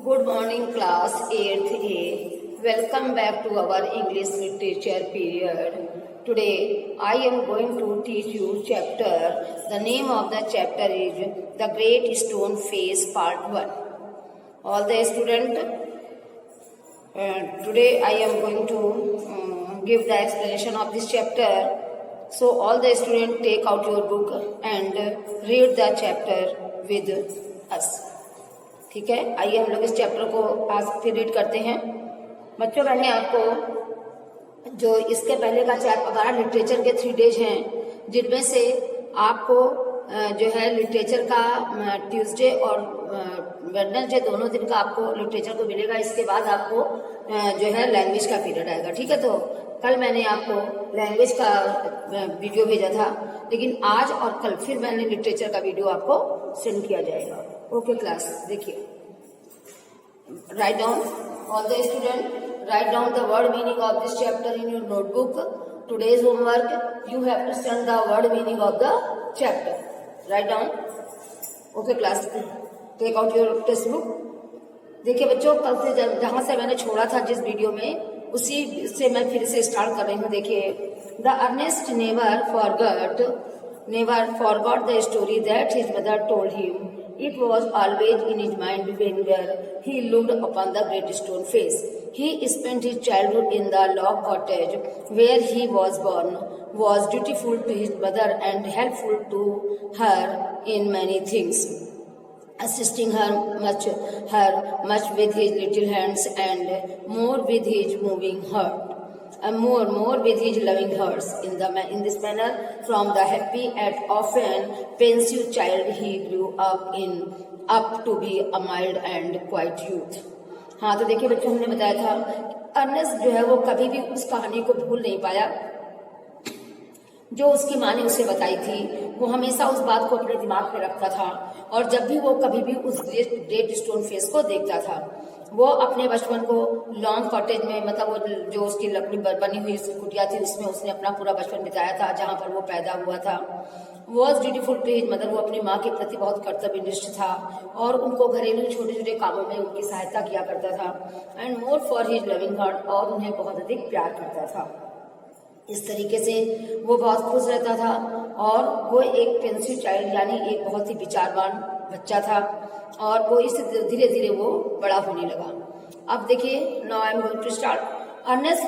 Good morning, class 8th A. Welcome back to our English literature period. Today, I am going to teach you chapter. The name of the chapter is The Great Stone Face Part 1. All the students, today I am going to give the explanation of this chapter. So, all the students take out your book and read the chapter with us. ठीक है, आइए हम लोग इस chapter को आज फिर read करते हैं। बच्चों, मैंने आपको जो इसके पहले का चैप्टर 12 लिटरेचर के 3 डेज हैं, जिनमें से आपको जो है लिटरेचर का ट्यूसडे और वेडनेसडे दोनों दिन का आपको लिटरेचर को मिलेगा। इसके बाद आपको जो है लैंग्वेज का पीरियड आएगा। ठीक है, तो कल मैंने आपको लैंग्वेज का वीडियो भेजा था, लेकिन आज और कल फिर मैंने लिटरेचर का वीडियो आपको सेंड किया जाएगा। ओके क्लास, देखिए, write down all the student, write down the word meaning of this chapter in your notebook. Today's homework you have to study the word meaning of the chapter. Write down. Okay class, take out your textbook. देखिए बच्चों, कल से जहां से मैंने छोड़ा था जिस वीडियो में, उसी से मैं फिर से स्टार्ट कर रही हूँ. देखिए, the Ernest never forgot the story that his mother told him. It was always in his mind whenever he looked upon the great stone face. He spent his childhood in the log cottage where he was born, was dutiful to his mother and helpful to her in many things, assisting her much with his little hands and more with his moving heart. More with his loving hearts. In this manner, from the happy and often pensive child, he grew up to be a mild and quiet youth. हाँ, तो देखिए बच्चों, हमने बताया था Ernest जो है वो कभी भी उस कहानी को भूल नहीं पाया जो उसकी माँ ने उसे बताई थी। वो हमेशा उस बात को अपने दिमाग में रखता था, और जब भी वो कभी भी उस ग्रेट स्टोन फेस को देखता था, वो अपने बचपन को लॉन्ग कॉटेज में, मतलब वो जो उसकी लकड़ी बनी हुई कुटिया थी, उसमें उसने अपना पूरा बचपन बिताया था, जहाँ पर वो पैदा हुआ था. Was dutiful to his mother, वो अपनी माँ के प्रति बहुत कर्तव्यनिष्ठ था और उनको घरेलू छोटे छोटे कामों में उनकी सहायता किया करता था. And more for his loving heart, और उन्हें बहुत अधिक प्यार करता था. इस तरीके से वो बहुत खुश रहता था, और वो एक पेंसिव चाइल्ड यानी एक बहुत ही विचारवान बच्चा था, और वो इस धीरे धीरे वो बड़ा होने लगा. अब देखिए, now I am going to start. Ernest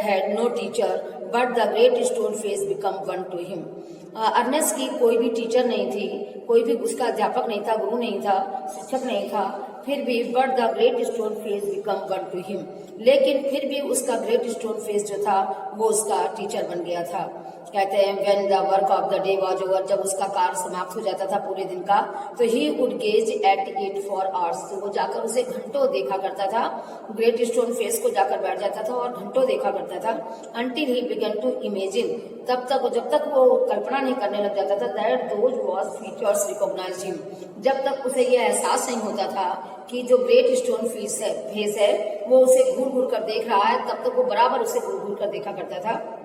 had no teacher, but the great stone face become one to him. Ernest की कोई भी टीचर नहीं थी, कोई भी उसका अध्यापक नहीं था, गुरु नहीं था, शिक्षक नहीं था, फिर भी but the great stone face become one two him, लेकिन फिर भी उसका ग्रेट स्टोन फेस जो था वो उसका टीचर बन गया था. कहते हैं when the work of the day was over, जब उसका कार्य समाप्त हो जाता था पूरे दिन का, तो he would gauge at it for hours, तो वो जाकर उसे घंटों देखा करता था. ग्रेट स्टोन फेस को जाकर बैठ जाता था और घंटों देखा करता था. Until he began to imagine, जब तक वो कल्पना नहीं करने लग जाता था that those was features recognize him, जब तक उसे यह एहसास नहीं होता था कि जो ग्रेट स्टोन फेस है वो उसे घूर घूर कर देख रहा है, तब तक वो बराबर उसे घूर घूर कर देखा करता था.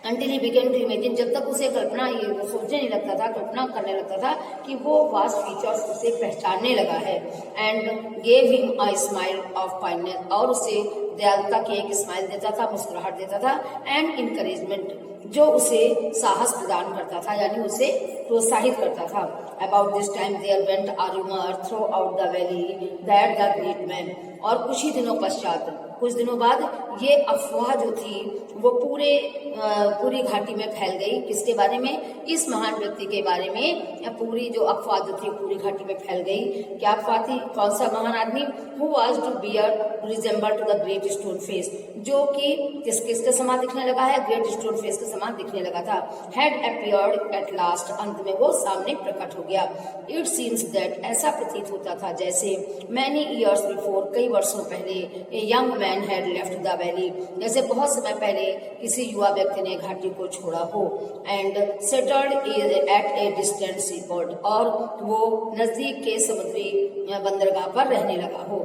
Until he began to imagine, जब तक उसे सोचने नहीं लगता था, कल्पना करने लगता था कि वो वास्ट फीचर्स उसे पहचानने लगा है. And gave him a smile of kindness, और उसे दयालुता की एक स्माइल देता था, मुस्कुराहट देता था. एंड इनकरेजमेंट, जो उसे साहस प्रदान करता था, यानी उसे प्रोत्साहित करता था. About this time there went a rumour throughout the valley that the great man, और कुछ ही दिनों पश्चात, कुछ दिनों बाद ये अफवाह जो थी वो पूरी घाटी में फैल गई. किसके बारे में? इस महान व्यक्ति के बारे में. पूरी जो अफवाह जो थी पूरी घाटी में फैल गई. क्या अफवाह थी? कौन सा महान आदमी? Who was to bear resemble to the great stone face, जो कि किसके समान दिखने लगा है? ग्रेट स्टोन फेस के समान दिखने लगा था. हैड अपीयर्ड एट लास्ट, अंत में वो सामने प्रकट हो गया. इट सीम्स दैट, ऐसा प्रतीत होता था जैसे मैनी ईयर्स बिफोर, कई वर्षों पहले, a young man had left the valley, जैसे बहुत समय पहले किसी युवा व्यक्ति ने घाटी को छोड़ा हो. And settled at a distant C port, और वो नजदीक के समुद्री बंदरगाह पर रहने लगा हो.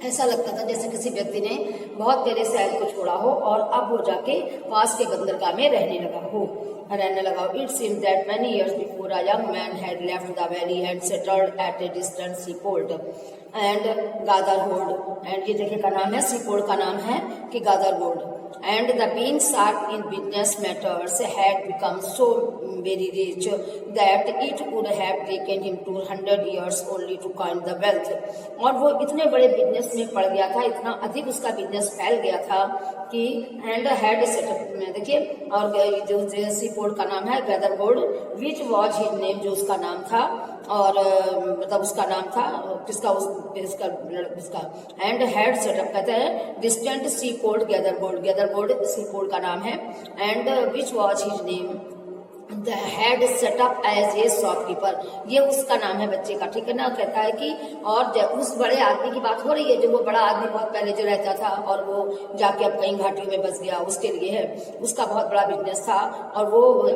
ऐसा लगता था जैसे किसी व्यक्ति ने बहुत पहले शहर को छोड़ा हो और अब वो जाके पास के बंदरगाह में रहने लगा हो। It seemed that many years before a young man had left the valley and settled at a distant seaport and Gathergold, and ये जगह का नाम है, सीपोर्ट का नाम है कि Gathergold, and the being sharp in business matters had become so very rich that it would have taken him 200 years only to coin the wealth। और वो इतने बड़े बिजनेस में पड़ गया था, इतना अधिक उसका बिजनेस फैल गया था कि एंड हैड सेटअप में देखिए, और जो सीपोर्ट का नाम है गैदरगोल्ड, विच वॉज हिज नेम, जो उसका नाम था, और मतलब उसका नाम था किसका, इसका एंड हैड सेटअप कहते हैं distant sea port Gathergold, Gathergold sea port का नाम है, and which was his name the had set up as a shopkeeper, ये उसका नाम है बच्चे का, ठीक है ना। कहता है कि और उस बड़े आदमी की बात हो रही है, जो वो बड़ा आदमी बहुत पहले जो रहता था और वो जाके अब कहीं घाटियों में बस गया, उसके लिए है, उसका बहुत बड़ा बिजनेस था और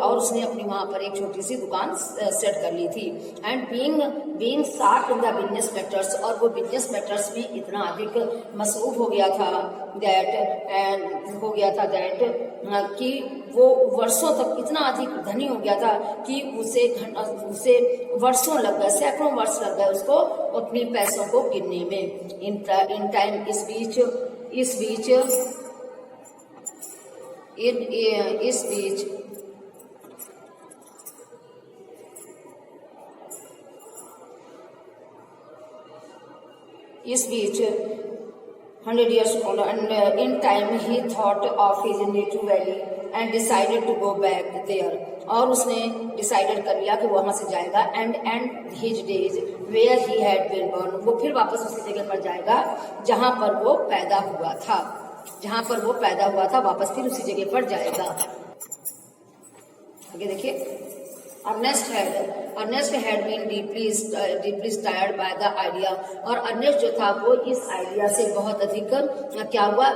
उसने अपनी वहां पर एक छोटी सी दुकान सेट कर ली थी। And being sharp in the business matters, और वो बिजनेस मैटर्स में इतना अधिक मसरूफ हो गया था कि वो वर्षों तक इतना अधिक धनी हो गया था कि उसे वर्षों लग गए, सैकड़ों वर्ष लग गए उसको अपने पैसों को गिनने में। इन टाइम इस बीच इस बीच 100 years old, and in time he thought of his native valley and decided to go back there, और उसने डिसाइडेड कर लिया कि वो वहां से जाएगा, and his days where he had been born, वो फिर वापस उसी जगह पर जाएगा जहां पर वो पैदा हुआ था, वापस फिर उसी जगह पर जाएगा। आगे देखिए, Ernest had been deeply stirred by the idea, और अर्नेस्ट जो था वो इस आइडिया से बहुत अधिक क्या हुआ,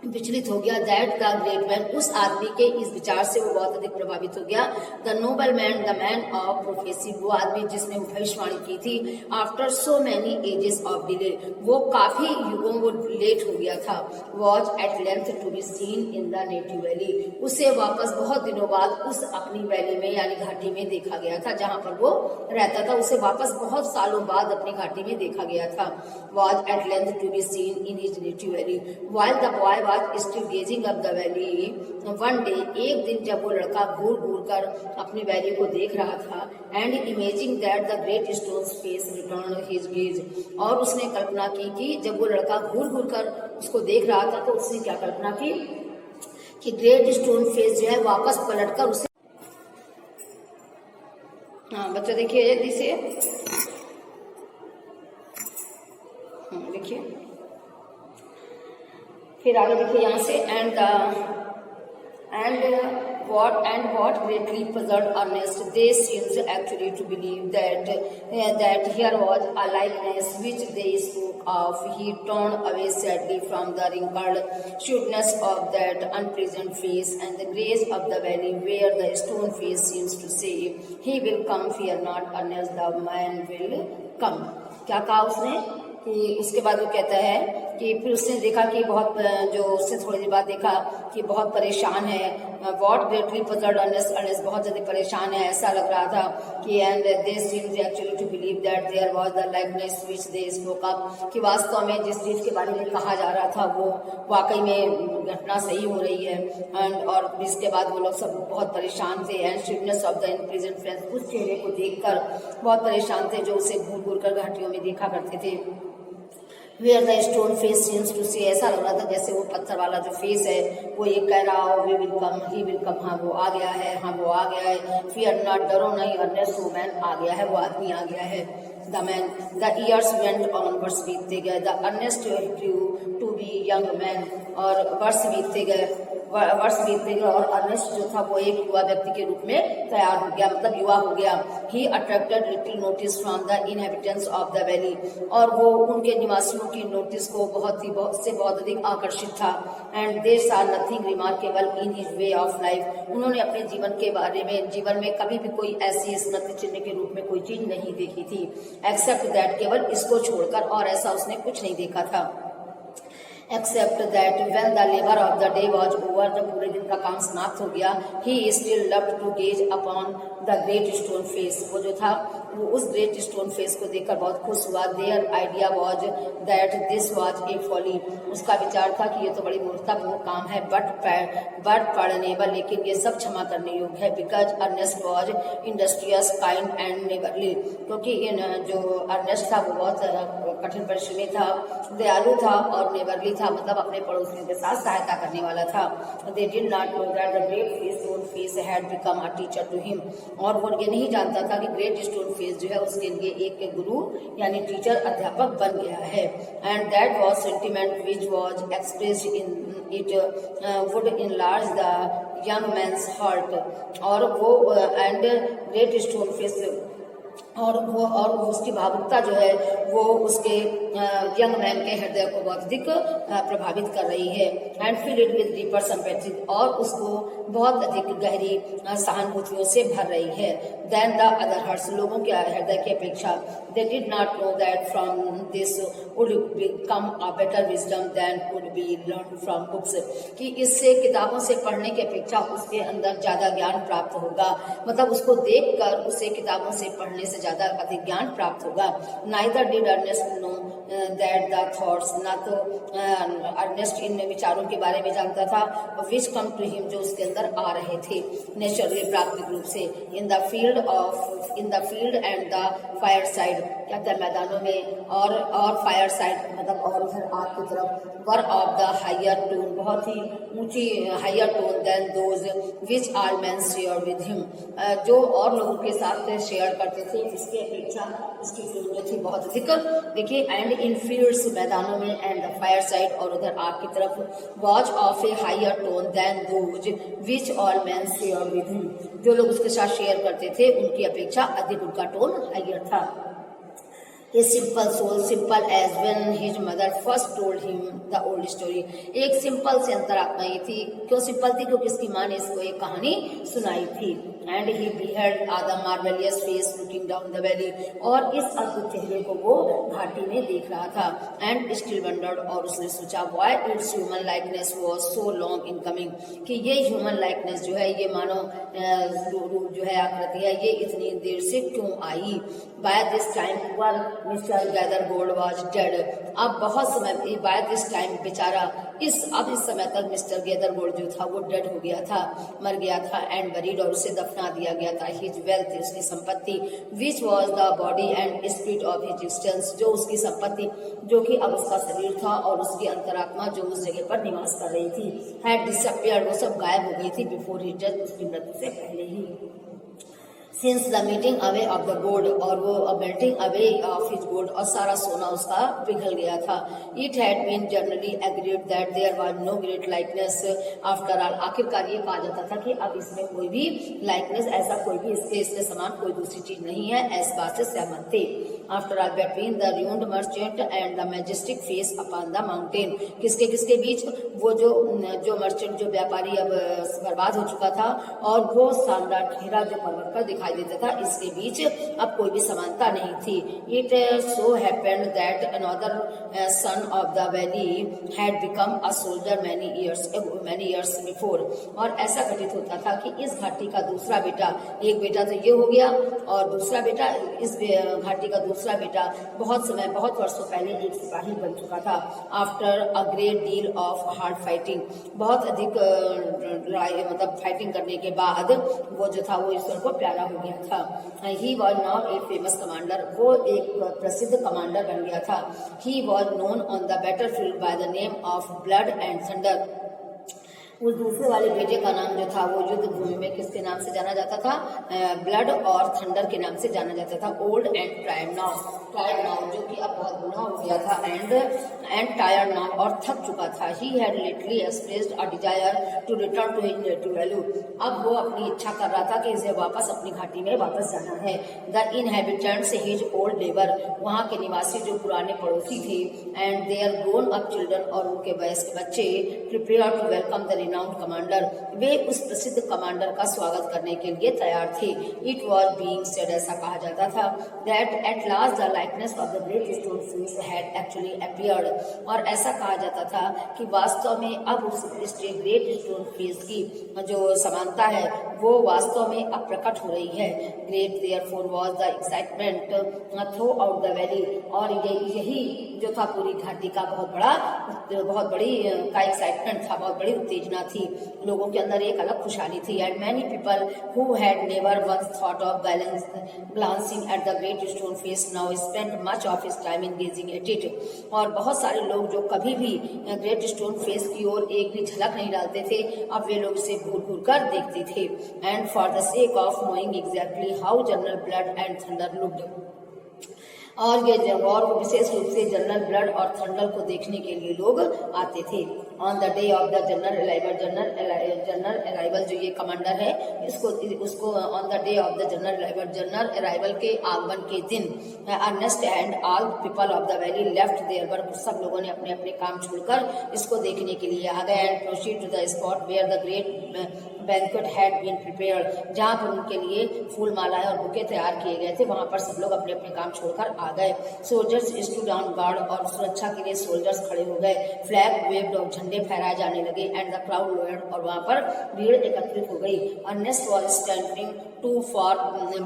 विचलित हो गया। दैट द ग्रेट मैन, उस आदमी के इस विचार से वो बहुत अधिक प्रभावित हो गया। The noble man, the man of prophecy, वो आदमी जिसने भविष्यवाणी की थी। After so many ages of delay, वो काफी युगों वो लेट हो गया था। Was at length to be seen in the native valley, उसे वापस बहुत दिनों बाद उस अपनी वैली में यानी घाटी में देखा गया था जहां पर वो रहता था, उसे वापस बहुत सालों बाद अपनी घाटी में देखा गया था। Was at length to be seen in his native valley while the boy still gazing up the valley one day, एक दिन जब वो लड़का घूर कर अपनी वैली को देख रहा था, and imagining that the great stone's face returned his gaze, और उसने कल्पना की कि जब वो लड़का घूर कर उसको देख रहा था तो उसने क्या कल्पना की कि ग्रेट स्टोन फेस जो है वापस पलट कर उसे, हाँ बच्चा देखिए जल्दी से, देखिए फिर आगे देखिए यहाँ से, and what greatly puzzled Ernest, they seemed actually to believe that here was a likeness which they spoke of. He turned away sadly from the wrinkled shrewdness of that unpleasant face and the grace of the valley where the stone face seems to say, he will come, fear not, Ernest, the man will come। क्या कहा उसने कि उसके बाद वो कहता है कि फिर उसने देखा कि बहुत, जो उससे थोड़ी देर बाद देखा कि बहुत परेशान है। वॉट ग्रेटली पजल्ड अर्नेस्ट बहुत ज्यादा परेशान है, ऐसा लग रहा था कि and they seemed actually to believe that there was the likeness which they spoke up, कि वास्तव में जिस चीज के बारे में कहा जा रहा था वो वाकई में घटना सही हो रही है। एंड और इसके बाद वो लोग सब बहुत परेशान थे। And sweetness of the in present friends, उस चेहरे को देखकर बहुत परेशान थे जो उसे घूर कर घाटियों में देखा करते थे। Where the stone face seems to say, ऐसा लग रहा था जैसे वो पत्थर वाला जो फेस है वो ये कह रहा हो, we will come, he will come, हाँ वो आ गया है, हाँ वो आ गया है। Fear not, डरो नहीं, Ernest, वो मैन आ गया है, वो आदमी आ गया है। The man, the years went on, वर्ष बीतते गए। The Ernest grew to be young man, और वर्ष बीतते गए, वर्ष बीतते गए और अर्नेस्ट जो था वो एक युवा व्यक्ति के रूप में तैयार हो गया, मतलब युवा हो गया। He attracted little notice from the inhabitants of the valley, और वो उनके निवासियों की नोटिस को बहुत अधिक आकर्षित था। एंड दे सा nothing remarkable in his way of life, उन्होंने अपने जीवन में कभी भी कोई ऐसी स्मृति चिन्ह के रूप में कोई चीज नहीं देखी थी, एक्सेप्ट दैट, केवल इसको छोड़कर, और ऐसा उसने कुछ नहीं देखा था। Except that when the labour of the day was over, जब पूरे दिन का काम समाप्त हो गया, he still loved to gaze upon the great stone face, वो जो था वो उस ग्रेट स्टोन फेस को देखकर बहुत खुश हुआ। Their idea was that this was a folly, उसका विचार था कि ये तो बड़ी मूर्खतापूर्ण काम है, बट पढ़नेबल, लेकिन ये सब क्षमा करने योग्य है। Because Ernest was industrious, kind and neighbourly, क्योंकि जो अर्नेस्ट था वो बहुत कठिन परिश्रमी था, दयालु था और नेबरली था, मतलब अपने पड़ोसियों के साथ सहायता करने वाला था। They did not know that the great stone face had become a teacher to him, और वो ये नहीं जानता था कि ग्रेट स्टोन फेस जो है उसके लिए एक गुरु यानी टीचर, अध्यापक बन गया है। And that was sentiment which was expressed in it would enlarge the young man's heart, और वो एंड ग्रेट स्टोन फेस और उसकी भावुकता जो है वो उसके यंग मैन के हृदय को बहुत अधिक प्रभावित कर रही है। And feel it with deeper sympathy, और उसको बहुत अधिक गहरी सहानुभूतियों से भर रही है। देन द अदर हार्ट्स, लोगों के हृदय की अपेक्षा, they did not know that from this would come a better wisdom than could be learn from books, कि इससे किताबों से पढ़ने की अपेक्षा उसके अंदर ज्यादा ज्ञान प्राप्त होगा, मतलब उसको देखकर उसे किताबों से पढ़ने से ज्यादा अधिक ज्ञान प्राप्त होगा। Neither did Ernest know that the thoughts, ना तो अर्नेस्ट इन विचारों के बारे में जानता था, विच कम टू हिम, जो उसके अंदर आ रहे थे नेचुरली, प्राकृतिक रूप से। In the field and the fire side, क्या क्या मैदानों में और फायर साइड, मतलब और उधर आग की तरफ, were of the higher tone, बहुत ही ऊंची higher tone than those which all man share with him, जो और लोगों के साथ शेयर करते थे, इसके अपेक्षा उसकी टोन जो थी बहुत अधिक। देखिए, एंड इन फील्ड्स, मैदानों में, एंड द फायर साइड, और उधर आग की तरफ, was of a higher tone than those which all man share with him, जो लोग उसके साथ शेयर करते थे उनकी अपेक्षा अधिक उनका टोन हायर था। A simple soul, simple as when his mother first told him the old story, एक सिंपल से अंतरात्मा ये थी। क्यों सिंपल थी? क्योंकि इसकी माँ ने इसको एक कहानी सुनाई थी। And he beheld the marvelous face looking down the valley, और इस अद्भुत चेहरे को वो घाटी में देख रहा था। एंड still wondered, और उसने सोचा why its human likeness was so long in coming, कि ये ह्यूमन लाइकनेस जो है, ये मानव रूप जो है, आकृति है, ये इतनी देर से क्यों आई। By this time mister Gathergold was dead, अब बहुत समय, बाय दिस टाइम बेचारा, इस समय तक मिस्टर गैदरगोल्ड जो था वो डेड हो गया था, मर गया था। एंड बरीड, और उसे दफना दिया गया था। हिज वेल्थ, उसकी संपत्ति, which was the body and spirit of his existence, जो उसकी संपत्ति, जो कि अब उसका शरीर था, और उसकी अंतरात्मा जो उस जगह पर निवास कर रही थी, हैड डिसअपियर्ड, वो सब गायब हो गई थी, बिफोर हिज डेथ, उसकी मृत्यु से पहले ही। Since the melting away of the gold, और वो melting away of his gold, और सारा सोना उसका पिघल गया था। It had been generally agreed that there was no great likeness after all, आखिरकार ये कहा जाता था कि अब इसमें कोई भी लाइकनेस, ऐसा कोई भी इसके समान कोई दूसरी चीज नहीं है, इस बात से सहमत थे। After all between the ruined merchant and the majestic face upon the mountain, किसके बीच? वो जो मर्चेंट, जो व्यापारी अब बर्बाद हो चुका था, और वो शानदार ठहरा जो पर्वत पर दिखाई देता था, इसके बीच अब कोई भी समानता नहीं थी। It so happened that another son of the valley had become a soldier many years before, और ऐसा घटित होता था कि इस घाटी का दूसरा बेटा, एक बेटा तो ये हो गया, और दूसरा बेटा, इस घाटी का दूसरा बेटा बहुत वर्षों पहले एक सिपाही बन चुका था। After a great deal of hard fighting, बहुत अधिक मतलब फाइटिंग करने के बाद वो जो था वो ईश्वर को प्यारा हो गया था। He was now a famous commander, वो एक प्रसिद्ध कमांडर बन गया था। He was known on the battlefield by the name of blood and thunder, उस दूसरे वाले बेटे का नाम जो था वो युद्ध भूमि में किसके नाम से जाना जाता था? ब्लड और थंडर के नाम से जाना जाता था। ओल्ड एंड ट्राइड नाउ, जो कि अब बहुत बूढ़ा हो गया था। एंड टायर्ड नाउ, और थक चुका था। He had lately expressed a desire to return to his native valley. अब वो अपनी इच्छा कर रहा था कि इसे वापस अपनी घाटी में वापस जाना है। The inhabitants his old neighbour, वहाँ के निवासी जो पुराने पड़ोसी थे, and their grown up children, और उनके वयस्क बच्चे, prepare to welcome the renowned commander, वे उस प्रसिद्ध कमांडर का स्वागत करने के लिए तैयार थे। इट वॉज बीइंग सेड, ऐसा कहा जाता था, that at last the likeness of the great stone face had actually appeared, और ऐसा कहा जाता था कि वास्तव में अब उस ग्रेट स्टोन फेस की जो समानता है वो वास्तव में अब प्रकट हो रही है। Great therefore was the excitement through out the valley, और यही जो था पूरी घाटी का बहुत बड़ी का एक्साइटमेंट था, बहुत बड़ी उत्तेजना थी, लोगों के अंदर एक अलग खुशहाली थी। And many people who had never once thought of glancing at the great stone face now spend much of his time engaging at it, और बहुत सारे लोग जो कभी भी ग्रेट स्टोन फेस की ओर एक भी झलक नहीं डालते थे, अब वे लोग इसे घूर घूर कर देखते थे। And for the sake of knowing exactly how general blood and thunder looked, और विशेष रूप से जनरल ब्लड और थंडर को देखने के लिए लोग आते थे। On the day of the general arrival, जो ये कमांडर है उसको on the day of the general arrival के आगमन के दिन, Ernest and all people of the valley left their work, सब लोगों ने अपने अपने काम छोड़कर इसको देखने के लिए आ गए। And proceed to the spot where the great banquet had been prepared, जहाँ पर उनके लिए फूल मालाएं और बुके तैयार किए गए थे, वहां पर सब लोग अपने अपने काम छोड़कर आ गए। सोल्जर्स स्टूड ऑन गार्ड, और सुरक्षा के लिए सोल्जर्स खड़े हो गए। फ्लैग वेव्ड, और झंडे फहराए जाने लगे। एंड द क्राउड लोयर्ड, और वहां पर भीड़ एकत्रित हो गई। Ernest was standing too far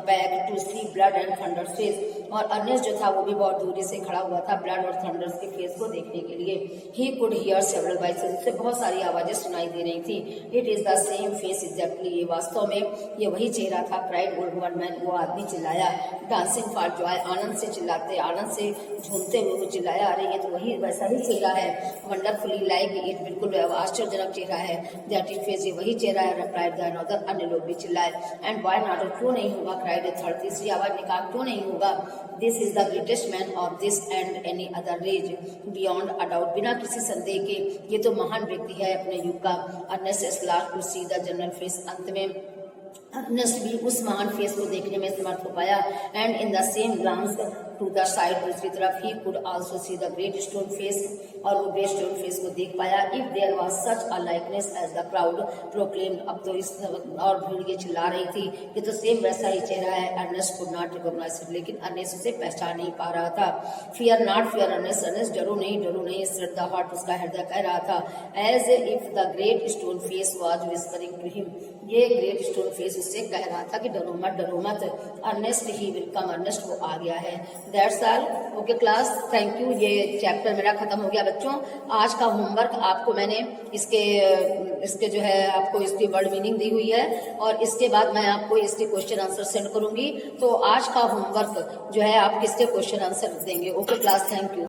back to see blood and thunder face, और अर्नेस्ट जो था वो भी बहुत दूरी से खड़ा हुआ था ब्लड और थंडर्स के फेस को देखने के लिए। He could hear several voices, उससे बहुत सारी आवाजें सुनाई दे रही थी। It is the same face exactly, ये वास्तव में ये वही चेहरा था। क्राइड ओल्ड वुमन, वो आदमी चिल्लाया। डांसिंग फॉर जॉय, आनंद से चिल्लाते, आनंद से झूमते हुए वो चिल्लाया, अरे ये तो वही वैसा ही चेहरा है। वंडरफुली लाइक इट, बिल्कुल आश्चर्यजनक चेहरा है। दैट इज फेस, ये वही चेहरा है। रिप्लाइड द अनदर, अन्य लोग भी चिल्लाए। एंड व्हाई नॉट, क्यों नहीं होगा। क्राइड ए थर्ड, तीसरी आवाज ने कहा, क्यों नहीं होगा। This is the greatest man of this and any other age, beyond a doubt, बिना किसी संदेह के ये तो महान व्यक्ति है अपने युग का। Ernest last to see the general face, अंत में अर्नेस्ट भी उस महान फेस को देखने में समर्थ हो पाया। And in the same glance to the side, दूसरी तरफ he could also see the great stone face, और वो ग्रेट स्टोन फेस को देख पाया। If there was such a likeness as the crowd proclaimed, अब तो इस और भीड़ ये चिल्ला रही थी कि तो सेम वैसा ही चेहरा है। Ernest could not recognize it, लेकिन अर्नेस्ट उसे पहचान नहीं पा रहा था। Fear not fear Ernest, Ernest डरो नहीं डरो नहीं, श्रद्धा हार्ट, उसका हृदय कह रहा था। As if the great stone face was whispering to him, ये ग्रेट स्टोन फेस उससे कह रहा था कि डरो मत डरो मत, Ernest he will come, Ernest वो आ गया है। That's all, okay class, thank you. ये चैप्टर मेरा खत्म हो गया बच्चों। आज का होमवर्क आपको मैंने इसके जो है आपको इसकी वर्ड मीनिंग दी हुई है, और इसके बाद मैं आपको इसके क्वेश्चन आंसर सेंड करूंगी। तो आज का होमवर्क जो है आप किसके क्वेश्चन आंसर देंगे। Okay class, thank you.